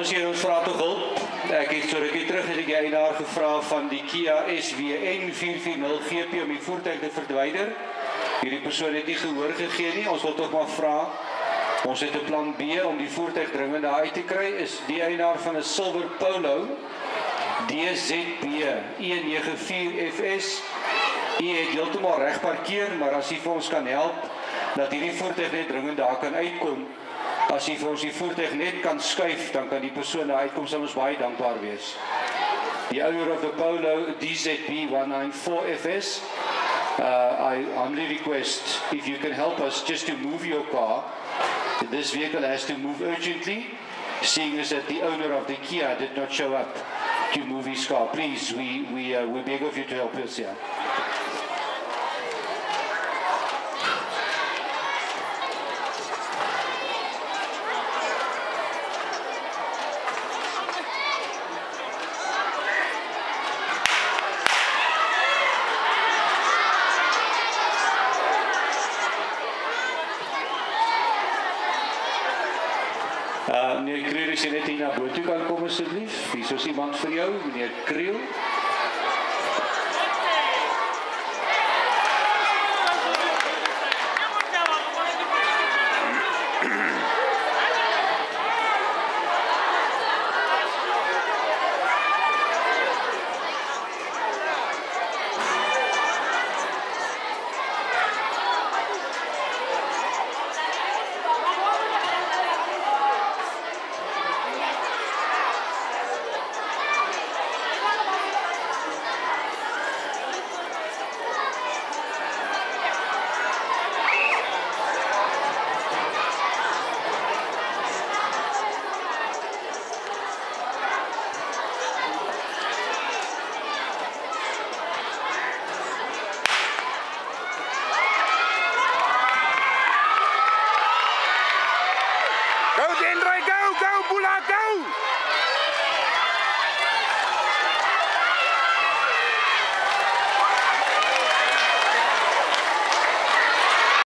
Dames en heren, vra toch hulp. Ek het so rukkie terug het ek die eienaar gevra van die Kia SWN 440 GP om die voertuig te verwyder. Hierdie persoon het nie gehoor gegee nie. Ons wil tog maar vra. Ons het 'n plan B om die voertuig dringend daar uit te kry. Is die eienaar van 'n Silver Polo DZB 194FS. U het heeltemal reg parkeer, maar as u vir ons kan help dat hierdie voertuig net dringend daar kan uitkom. As u vir ons die voertuig net kan skuif, dan kan die persoon daar uitkom, sal ons baie dankbaar wees. The owner of the Polo DZB 194FS, I humbly request if you can help us just to move your car. This vehicle has to move urgently, seeing as that the owner of the Kia did not show up to move his car. Please, we beg of you to help us here. Meneer Kriel, as jy net hier na bo toe kan kom asseblief. Hier is iemand vir jou, meneer Kriel. Go, Dendroy, go, Bula, go!